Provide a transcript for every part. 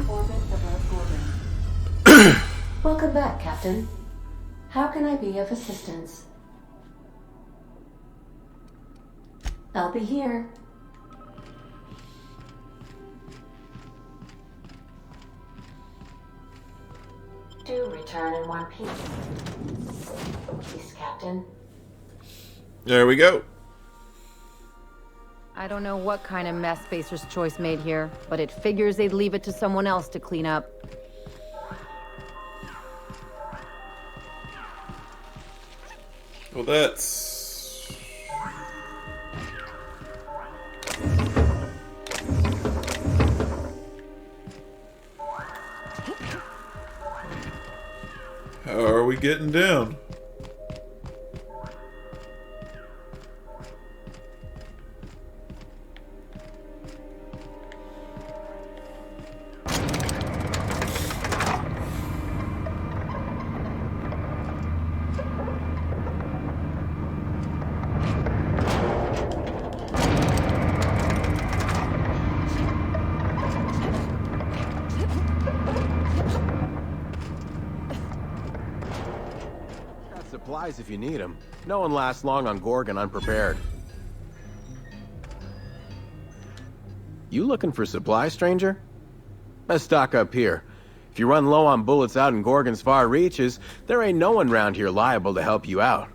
orbit above Gorgon. Welcome back, Captain. How can I be of assistance? I'll be here. Do return in one piece. Peace, Captain. There we go. I don't know what kind of mess Spacer's Choice made here, but it figures they'd leave it to someone else to clean up. Well, that's... How are we getting down? Supplies if you need them. No one lasts long on Gorgon unprepared. You looking for supplies, stranger? Let's stock up here. If you run low on bullets out in Gorgon's far reaches, there ain't no one round here liable to help you out.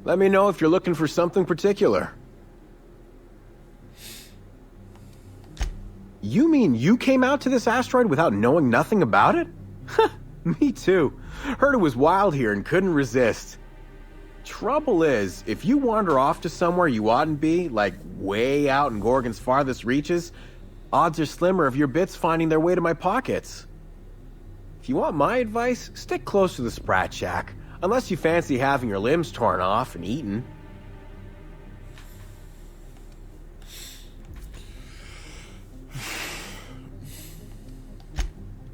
Let me know if you're looking for something particular. You mean you came out to this asteroid without knowing nothing about it? Me too. Heard it was wild here and couldn't resist. Trouble is, if you wander off to somewhere you oughtn't be, like way out in Gorgon's farthest reaches, odds are slimmer of your bits finding their way to my pockets. If you want my advice, stick close to the Sprat Shack, unless you fancy having your limbs torn off and eaten.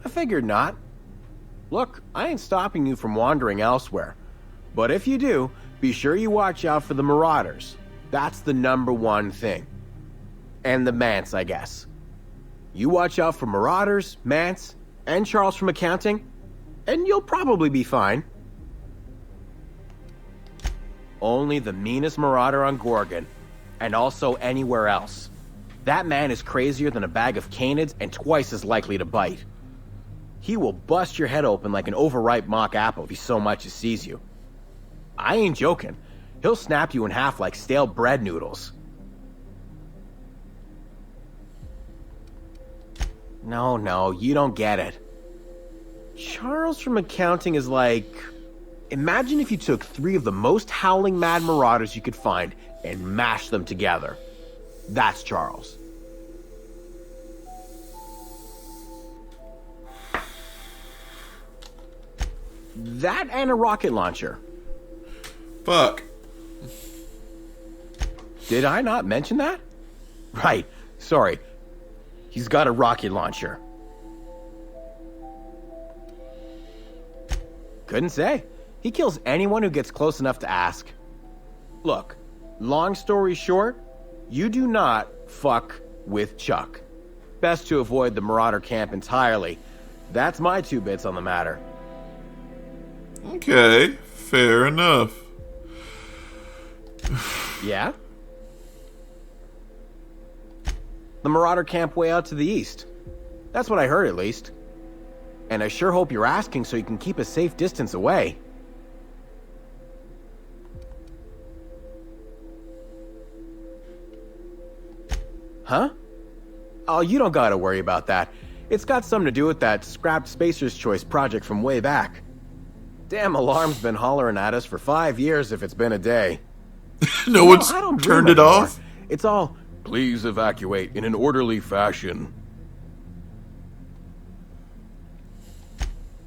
I figured not. Look, I ain't stopping you from wandering elsewhere. But if you do, be sure you watch out for the Marauders. That's the #1 thing. And the Mance, I guess. You watch out for Marauders, Mance, and Charles from accounting, and you'll probably be fine. Only the meanest Marauder on Gorgon, and also anywhere else. That man is crazier than a bag of canids and twice as likely to bite. He will bust your head open like an overripe mock apple if he so much as sees you. I ain't joking. He'll snap you in half like stale bread noodles. No, you don't get it. Charles from accounting is like... Imagine if you took 3 of the most howling mad marauders you could find and mashed them together. That's Charles. That and a rocket launcher. Fuck. Did I not mention that? Right, sorry. He's got a rocket launcher. Couldn't say. He kills anyone who gets close enough to ask. Look, long story short, you do not fuck with Chuck. Best to avoid the Marauder camp entirely. That's my 2 bits on the matter. Okay, fair enough. Yeah? The Marauder camp way out to the east. That's what I heard, at least. And I sure hope you're asking so you can keep a safe distance away. Huh? Oh, you don't gotta worry about that. It's got something to do with that scrapped Spacer's Choice project from way back. Damn alarm's been hollering at us for 5 years if it's been a day. No one's I don't turned dream it anymore. off? It's all, please evacuate in an orderly fashion.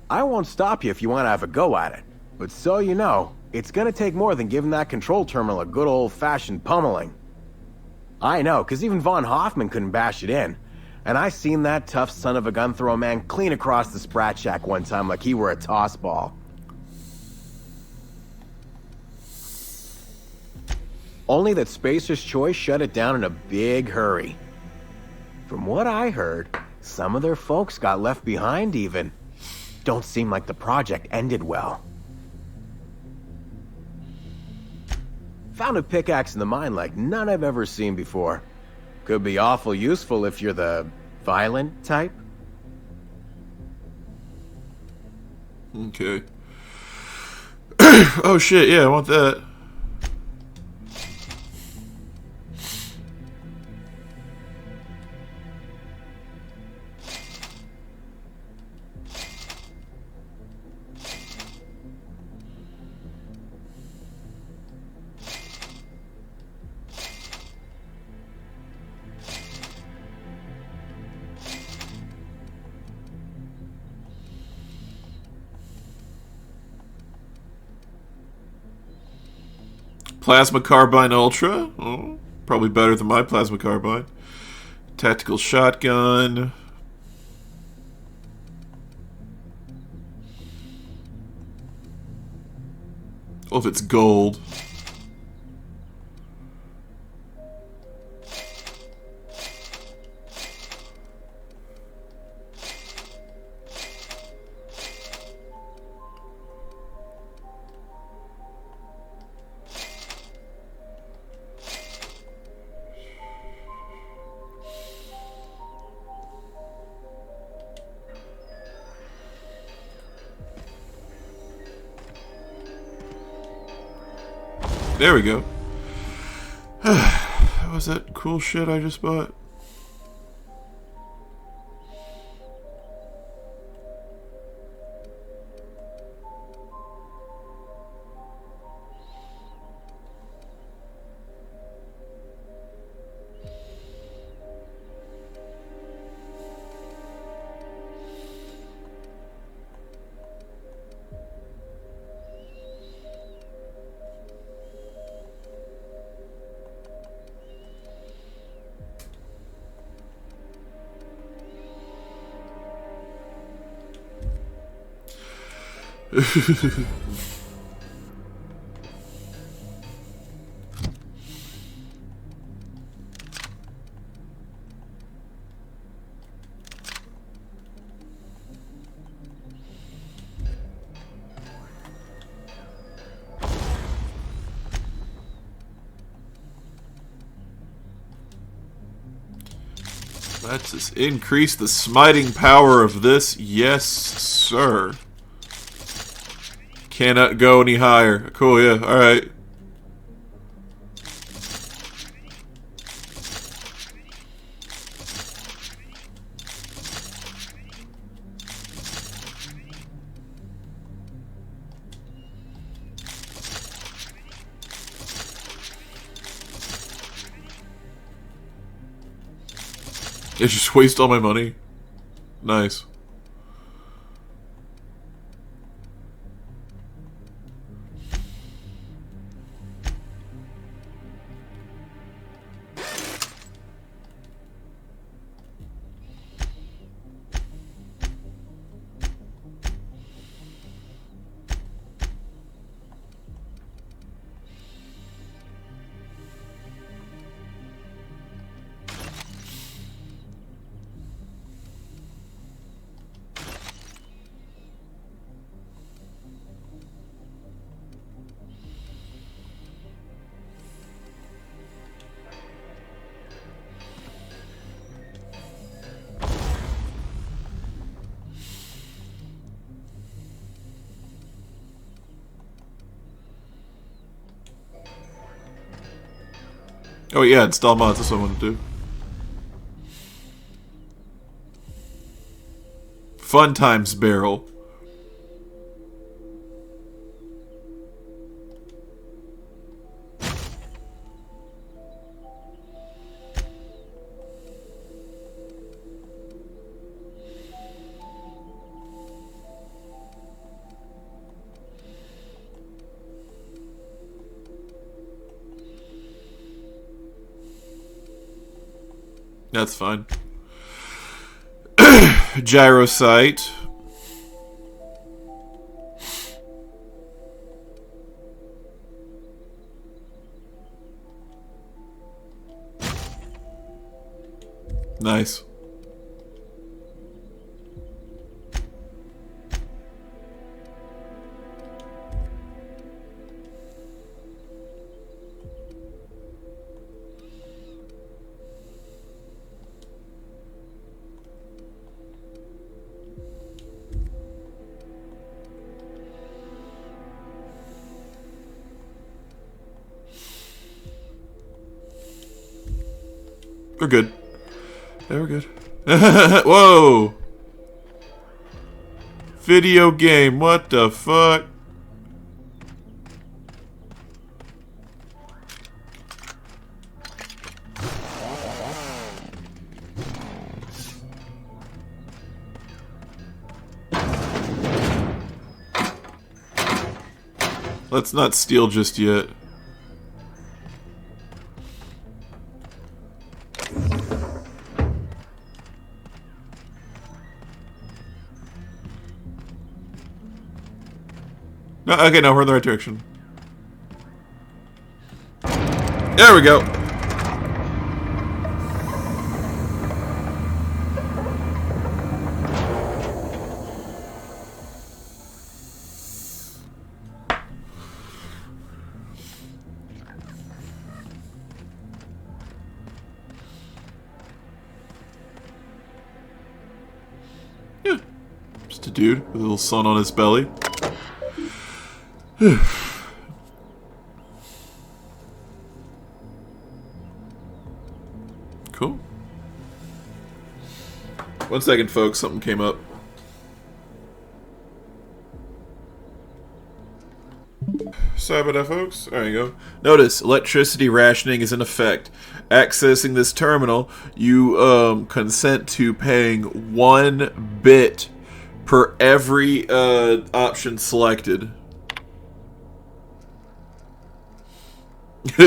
I won't stop you if you want to have a go at it. But so you know, it's gonna take more than giving that control terminal a good old-fashioned pummeling. I know, because even Von Hoffman couldn't bash it in. And I seen that tough son of a gun throw a man clean across the Sprat Shack one time like he were a toss ball. Only that Spacer's Choice shut it down in a big hurry. From what I heard, Some of their folks got left behind even. Don't seem like the project ended well. Found a pickaxe in the mine like none I've ever seen before. Could be awful useful if you're the violent type. Okay. Oh shit, yeah, I want that. Plasma Carbine Ultra. Oh, probably better than my Plasma Carbine. Tactical Shotgun. Oh, if it's gold. There we go. What was that cool shit I just bought? Let's just increase the smiting power of this. Yes, sir. Cannot go any higher. Cool, yeah, alright. I just waste all my money. Nice. Oh yeah, install mods, that's what I want to do. Fun Times Barrel. That's fine. Gyro sight. Nice. We're good. Yeah, we're good. Whoa! Video game, what the fuck? Let's not steal just yet. No, okay, no, we're in the right direction. There we go. Yeah, just a dude with a little sun on his belly. Cool. 1 second, folks. Something came up. Sorry about that, folks. There you go. Notice, electricity rationing is in effect. Accessing this terminal, you consent to paying 1 bit per every option selected.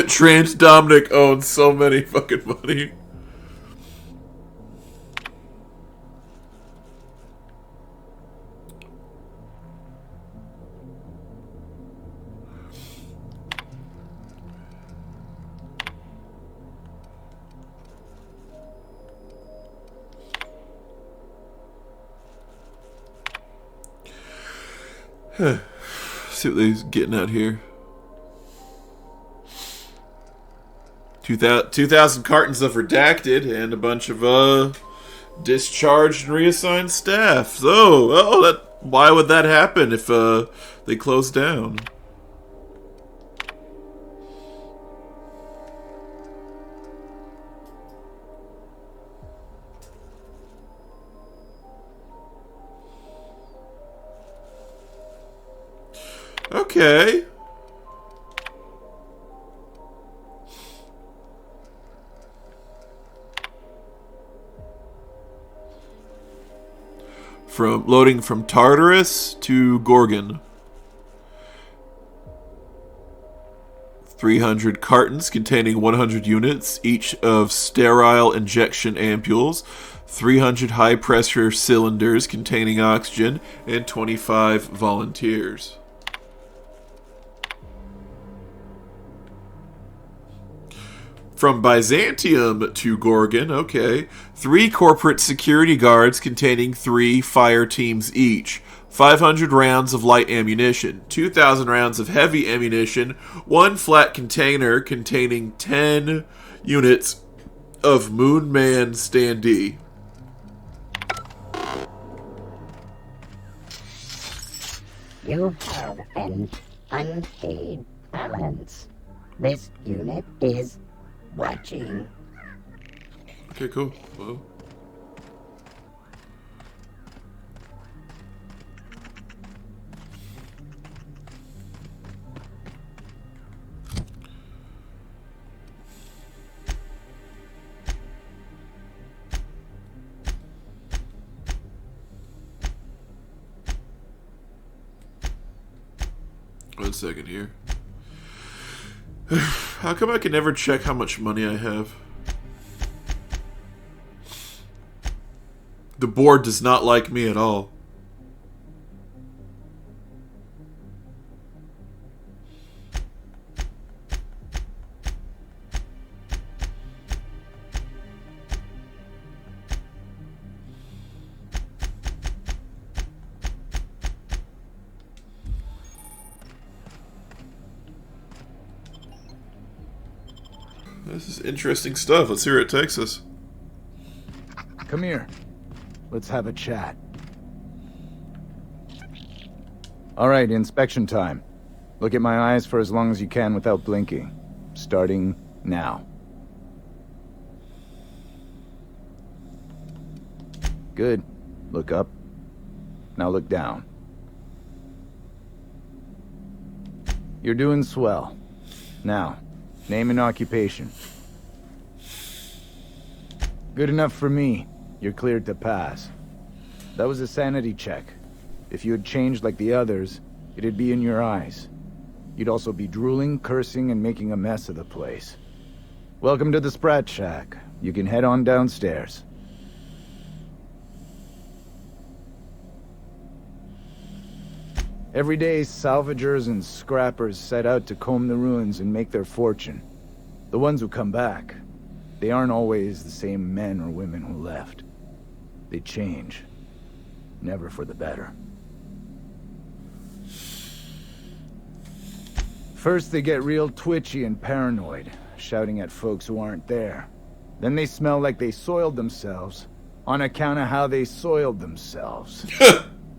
Trans Dominic owns so many fucking money. See what they're getting out here. 2,000 cartons of redacted and a bunch of discharged and reassigned staff. So, why would that happen if they close down? Okay. Loading from Tartarus to Gorgon. 300 cartons containing 100 units, each of sterile injection ampules, 300 high-pressure cylinders containing oxygen, and 25 volunteers. From Byzantium to Gorgon, okay. 3 corporate security guards containing 3 fire teams each. 500 rounds of light ammunition. 2,000 rounds of heavy ammunition. 1 flat container containing 10 units of Moon Man standee. You have an unpaid balance. This unit is watching. Okay, cool. Well. One second here. How come I can never check how much money I have? The board does not like me at all. This is interesting stuff. Let's see where it takes us. Come here. Let's have a chat. All right, inspection time. Look at my eyes for as long as you can without blinking. Starting now. Good. Look up. Now look down. You're doing swell. Now, name and occupation. Good enough for me. You're cleared to pass. That was a sanity check. If you had changed like the others, it'd be in your eyes. You'd also be drooling, cursing, and making a mess of the place. Welcome to the Sprat Shack. You can head on downstairs. Every day, salvagers and scrappers set out to comb the ruins and make their fortune. The ones who come back, they aren't always the same men or women who left. They change. Never for the better. First, they get real twitchy and paranoid, shouting at folks who aren't there. Then they smell like they soiled themselves, on account of how they soiled themselves.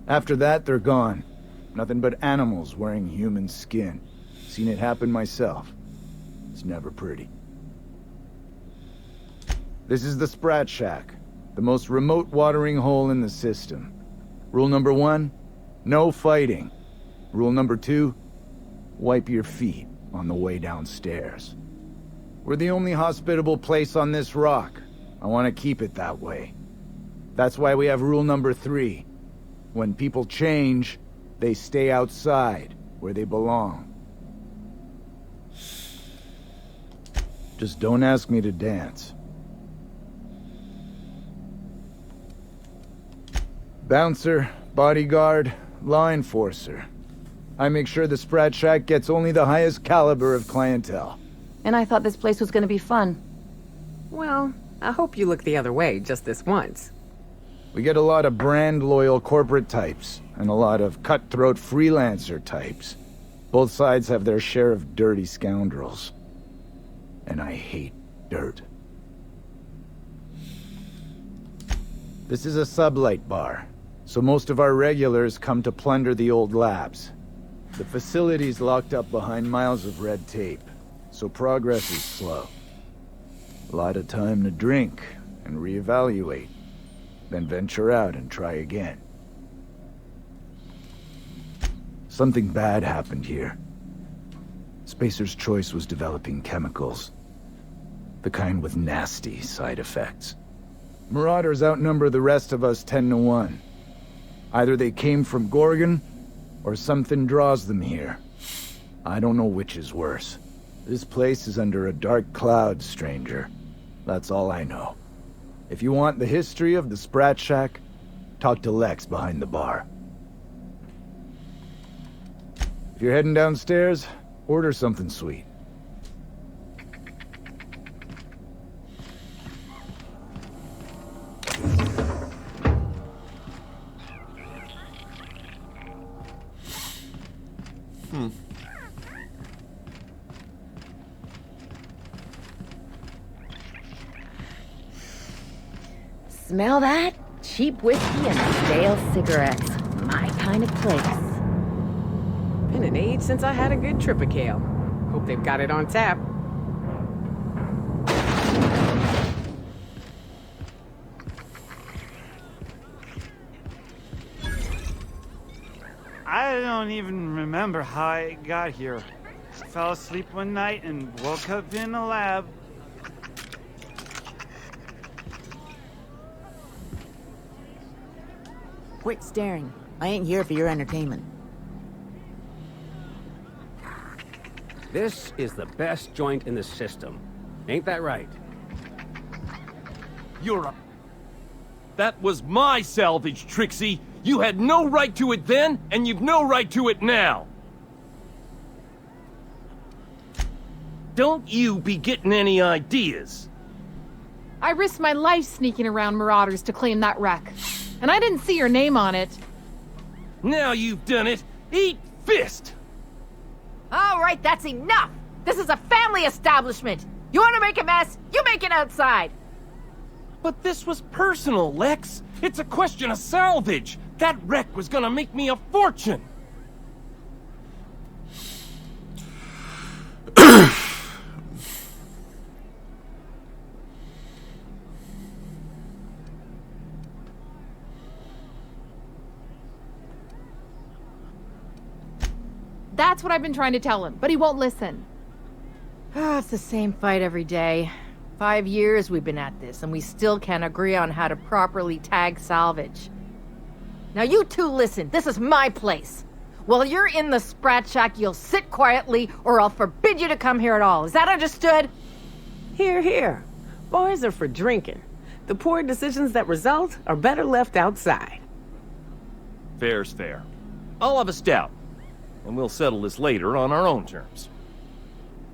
After that, they're gone. Nothing but animals wearing human skin. Seen it happen myself. It's never pretty. This is the Sprat Shack, the most remote watering hole in the system. Rule number 1, no fighting. Rule number 2, wipe your feet on the way downstairs. We're the only hospitable place on this rock. I want to keep it that way. That's why we have rule number 3. When people change, they stay outside, where they belong. Just don't ask me to dance. Bouncer, bodyguard, law enforcer. I make sure the Sprat Shack gets only the highest caliber of clientele. And I thought this place was gonna be fun. Well, I hope you look the other way just this once. We get a lot of brand-loyal corporate types, and a lot of cutthroat freelancer types. Both sides have their share of dirty scoundrels. And I hate dirt. This is a sublight bar, so most of our regulars come to plunder the old labs. The facility's locked up behind miles of red tape, so progress is slow. A lot of time to drink and reevaluate, then venture out and try again. Something bad happened here. Spacer's Choice was developing chemicals. The kind with nasty side effects. Marauders outnumber the rest of us 10 to 1. Either they came from Gorgon, or something draws them here. I don't know which is worse. This place is under a dark cloud, stranger. That's all I know. If you want the history of the Sprat Shack, talk to Lex behind the bar. If you're heading downstairs, order something sweet. Smell that? Cheap whiskey and stale cigarettes. My kind of place. Been an age since I had a good Tripicale. Hope they've got it on tap. I don't even remember how I got here. Fell asleep one night and woke up in a lab. Quit staring. I ain't here for your entertainment. This is the best joint in the system. Ain't that right? That was my salvage, Trixie! You had no right to it then, and you've no right to it now! Don't you be getting any ideas! I risked my life sneaking around Marauders to claim that wreck. And I didn't see your name on it. Now you've done it! Eat fist! All right, that's enough! This is a family establishment! You want to make a mess? You make it outside! But this was personal, Lex! It's a question of salvage! That wreck was gonna make me a fortune! That's what I've been trying to tell him, but he won't listen. It's the same fight every day. 5 years we've been at this, and we still can't agree on how to properly tag salvage. Now you two listen, this is my place. While you're in the Sprat Shack, you'll sit quietly, or I'll forbid you to come here at all. Is that understood? Here, here. Boys are for drinking. The poor decisions that result are better left outside. Fair's fair. I'll have a stout, and we'll settle this later on our own terms.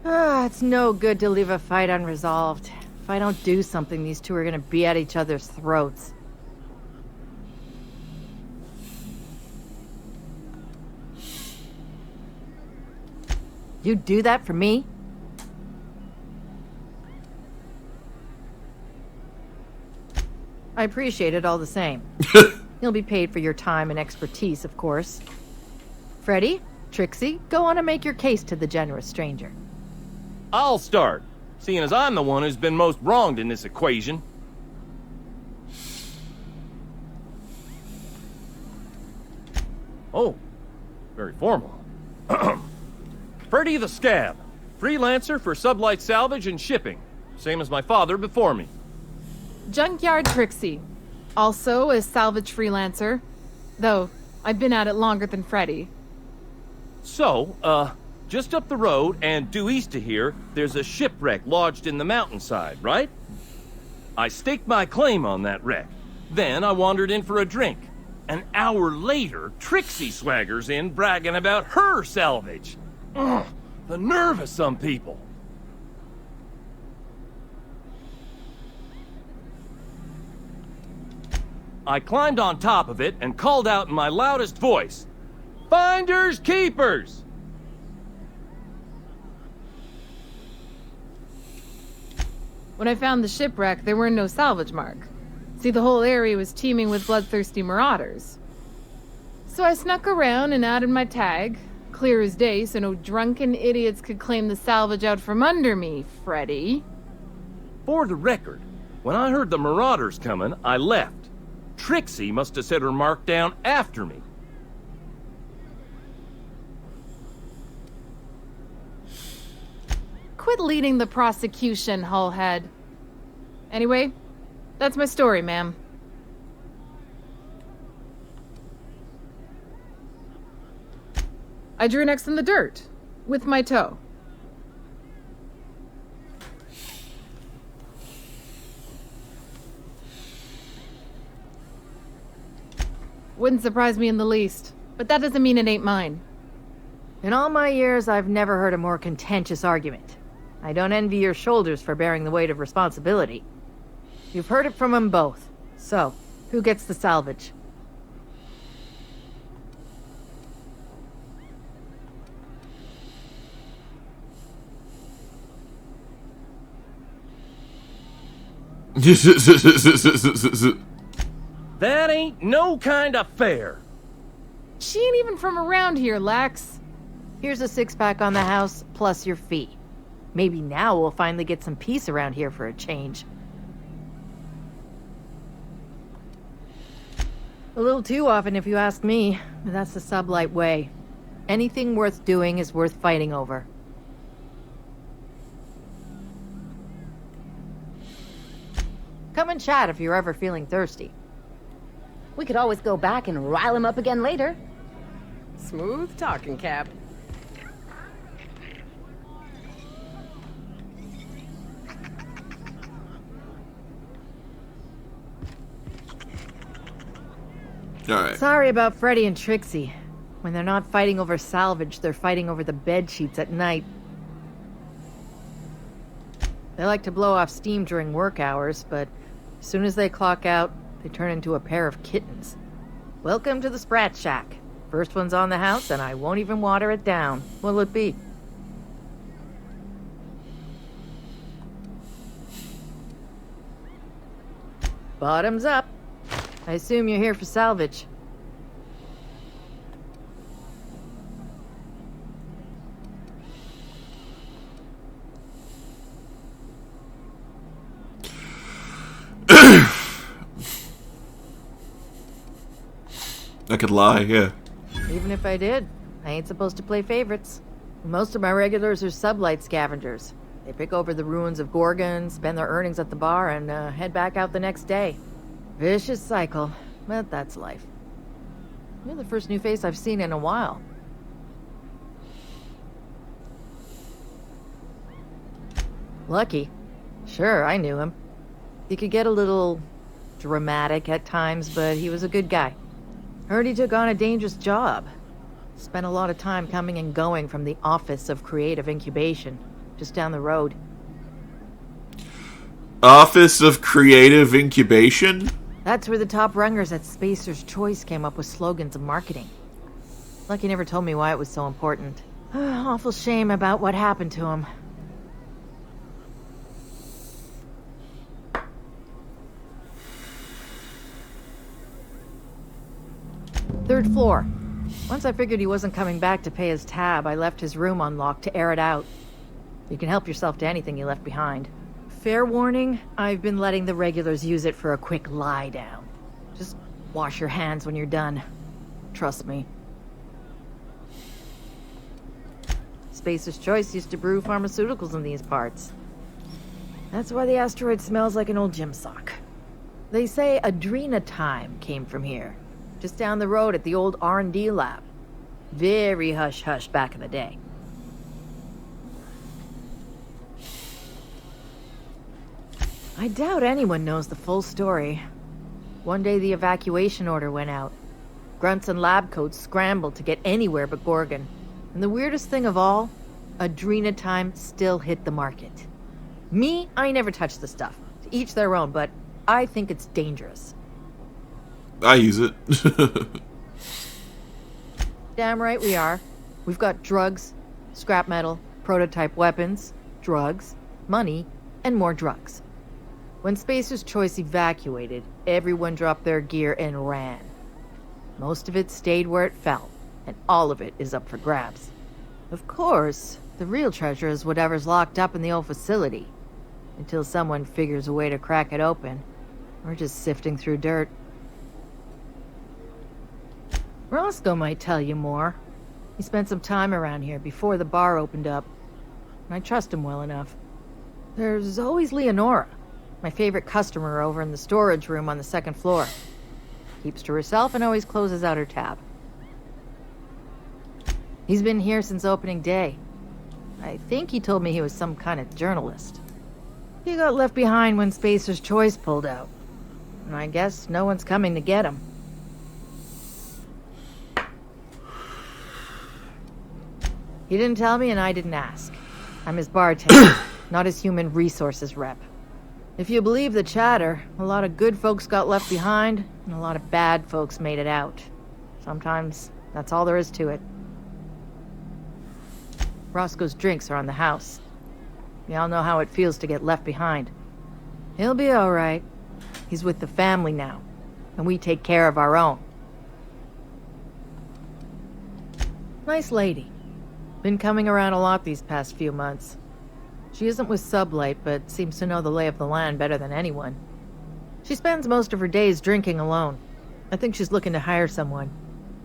It's no good to leave a fight unresolved. If I don't do something, these two are gonna be at each other's throats. You do that for me? I appreciate it all the same. You'll be paid for your time and expertise, of course. Freddy, Trixie, go on and make your case to the generous stranger. I'll start, seeing as I'm the one who's been most wronged in this equation. Oh, very formal. Freddy the Scab, freelancer for sublight salvage and shipping, same as my father before me. Junkyard Trixie, also a salvage freelancer, though I've been at it longer than Freddy. So, just up the road and due east of here, there's a shipwreck lodged in the mountainside, right? I staked my claim on that wreck. Then I wandered in for a drink. An hour later, Trixie swaggers in bragging about her salvage. Ugh, the nerve of some people. I climbed on top of it and called out in my loudest voice, "Finders keepers!" When I found the shipwreck, there were no salvage mark. See, the whole area was teeming with bloodthirsty marauders. So I snuck around and added my tag, clear as day, so no drunken idiots could claim the salvage out from under me, Freddy. For the record, when I heard the marauders coming, I left. Trixie must have set her mark down after me. Quit leading the prosecution, Hullhead. Anyway, that's my story, ma'am. I drew next in the dirt, with my toe. Wouldn't surprise me in the least, but that doesn't mean it ain't mine. In all my years, I've never heard a more contentious argument. I don't envy your shoulders for bearing the weight of responsibility. You've heard it from them both. So, who gets the salvage? That ain't no kind of fair. She ain't even from around here, Lex. Here's a 6-pack on the house, plus your fee. Maybe now we'll finally get some peace around here for a change. A little too often, if you ask me, but that's the sublight way. Anything worth doing is worth fighting over. Come and chat if you're ever feeling thirsty. We could always go back and rile him up again later. Smooth talking, Cap. All right. Sorry about Freddy and Trixie. When they're not fighting over salvage, they're fighting over the bed sheets at night. They like to blow off steam during work hours, but as soon as they clock out, they turn into a pair of kittens. Welcome to the Sprat Shack. First one's on the house, and I won't even water it down. What'll it be? Bottoms up. I assume you're here for salvage. I could lie, yeah. Even if I did, I ain't supposed to play favorites. Most of my regulars are sublight scavengers. They pick over the ruins of Gorgon, spend their earnings at the bar, and head back out the next day. Vicious cycle, but that's life. You're the first new face I've seen in a while. Lucky. Sure, I knew him. He could get a little dramatic at times, but he was a good guy. Heard he took on a dangerous job. Spent a lot of time coming and going from the Office of Creative Incubation, just down the road. Office of Creative Incubation? That's where the top rungers at Spacer's Choice came up with slogans and marketing. Lucky never told me why it was so important. Awful shame about what happened to him. Third floor. Once I figured he wasn't coming back to pay his tab, I left his room unlocked to air it out. You can help yourself to anything you left behind. Fair warning, I've been letting the regulars use it for a quick lie down. Just wash your hands when you're done. Trust me. Spacer's Choice used to brew pharmaceuticals in these parts. That's why the asteroid smells like an old gym sock. They say adrenatime came from here. Just down the road at the old R&D lab. Very hush-hush back in the day. I doubt anyone knows the full story. One day the evacuation order went out. Grunts and lab coats scrambled to get anywhere but Gorgon. And the weirdest thing of all, adrenatime still hit the market. Me, I never touched the stuff. To each their own, but I think it's dangerous. I use it. Damn right we are. We've got drugs, scrap metal, prototype weapons, drugs, money, and more drugs. When Spacer's Choice evacuated, everyone dropped their gear and ran. Most of it stayed where it fell, and all of it is up for grabs. Of course, the real treasure is whatever's locked up in the old facility. Until someone figures a way to crack it open, we're just sifting through dirt. Roscoe might tell you more. He spent some time around here before the bar opened up, and I trust him well enough. There's always Leonora, my favorite customer over in the storage room on the second floor. Keeps to herself and always closes out her tab. He's been here since opening day. I think he told me he was some kind of journalist. He got left behind when Spacer's Choice pulled out, and I guess no one's coming to get him. He didn't tell me and I didn't ask. I'm his bartender, not his human resources rep. If you believe the chatter, a lot of good folks got left behind, and a lot of bad folks made it out. Sometimes that's all there is to it. Roscoe's drinks are on the house. We all know how it feels to get left behind. He'll be all right. He's with the family now, and we take care of our own. Nice lady. Been coming around a lot these past few months. She isn't with Sublight, but seems to know the lay of the land better than anyone. She spends most of her days drinking alone. I think she's looking to hire someone.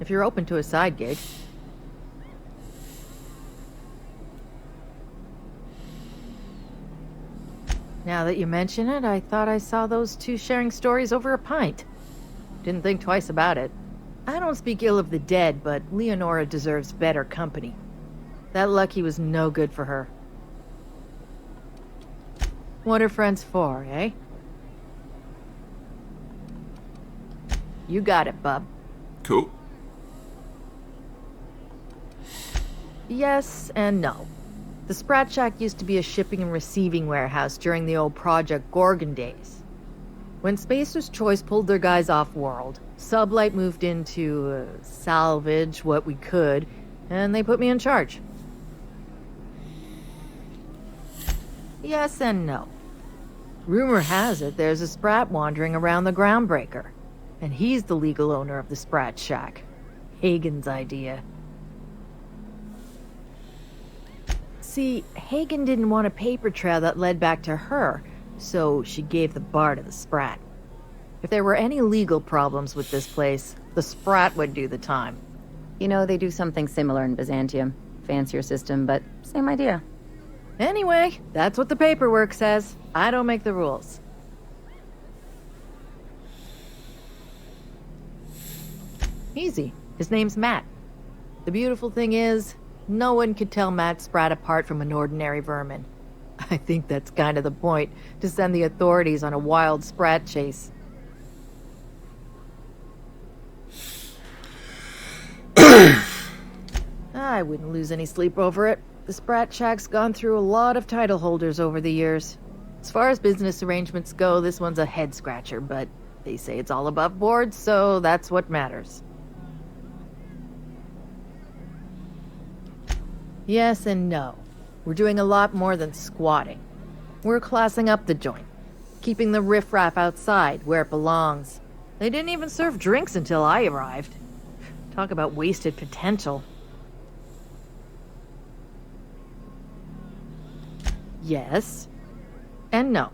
If you're open to a side gig. Now that you mention it, I thought I saw those two sharing stories over a pint. Didn't think twice about it. I don't speak ill of the dead, but Leonora deserves better company. That Lucky was no good for her. What are friends for, eh? You got it, bub. Cool. Yes and no. The Sprat Shack used to be a shipping and receiving warehouse during the old Project Gorgon days. When Spacer's Choice pulled their guys off-world, Sublight moved in to salvage what we could, and they put me in charge. Yes and no. Rumor has it there's a Sprat wandering around the Groundbreaker, and he's the legal owner of the Sprat Shack. Hagen's idea. See, Hagen didn't want a paper trail that led back to her, so she gave the bar to the Sprat. If there were any legal problems with this place, the Sprat would do the time. You know, they do something similar in Byzantium. Fancier system, but same idea. Anyway, that's what the paperwork says. I don't make the rules. Easy. His name's Matt. The beautiful thing is, no one could tell Matt Spratt apart from an ordinary vermin. I think that's kind of the point, to send the authorities on a wild Spratt chase. I wouldn't lose any sleep over it. The Spratt Shack's gone through a lot of title holders over the years. As far as business arrangements go, this one's a head-scratcher, but they say it's all above board, so that's what matters. Yes and no. We're doing a lot more than squatting. We're classing up the joint, keeping the riffraff outside where it belongs. They didn't even serve drinks until I arrived. Talk about wasted potential. Yes. And no.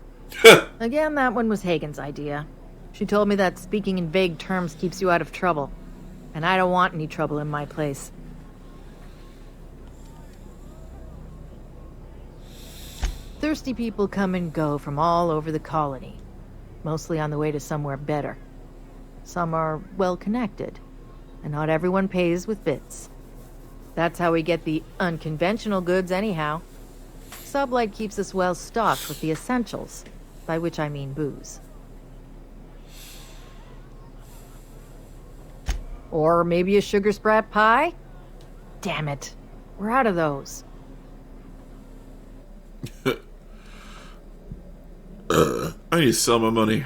Again, that one was Hagen's idea. She told me that speaking in vague terms keeps you out of trouble. And I don't want any trouble in my place. Thirsty people come and go from all over the colony. Mostly on the way to somewhere better. Some are well-connected. And not everyone pays with bits. That's how we get the unconventional goods anyhow. Sublight keeps us well stocked with the essentials, by which I mean booze. Or maybe a sugar sprat pie? Damn it, we're out of those. I need to sell my money.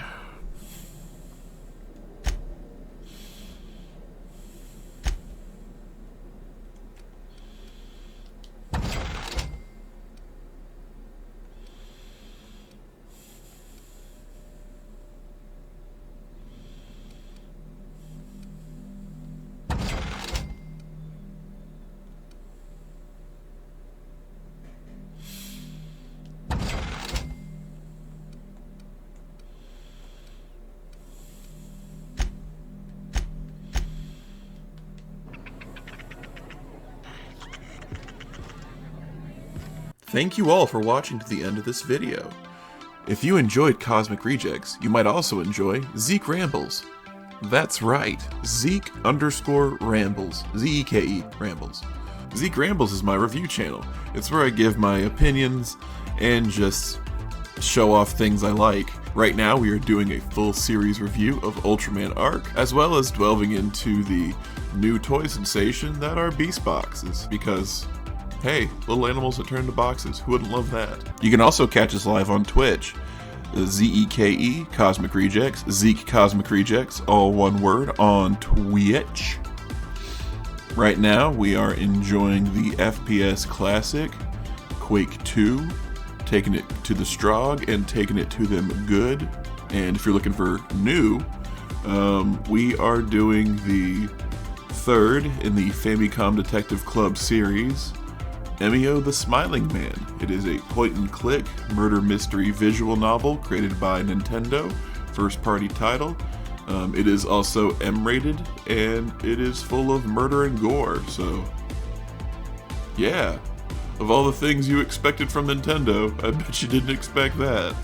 Thank you all for watching to the end of this video. If you enjoyed Cosmic Rejects, you might also enjoy Zeke Rambles. That's right, Zeke_Rambles. Z-E-K-E, Rambles. Zeke Rambles is my review channel. It's where I give my opinions and just show off things I like. Right now we are doing a full series review of Ultraman Arc, as well as delving into the new toy sensation that are Beast Boxes, because hey, little animals that turn into boxes. Who wouldn't love that? You can also catch us live on Twitch. Z-E-K-E, Cosmic Rejects. Zeke Cosmic Rejects, all one word, on Twitch. Right now, we are enjoying the FPS Classic, Quake 2, taking it to the Strog and taking it to them good. And if you're looking for new, we are doing the third in the Famicom Detective Club series, Emio the Smiling Man. It is a point-and-click murder mystery visual novel created by Nintendo, first-party title. It is also M-rated, and it is full of murder and gore, so yeah. Of all the things you expected from Nintendo, I bet you didn't expect that.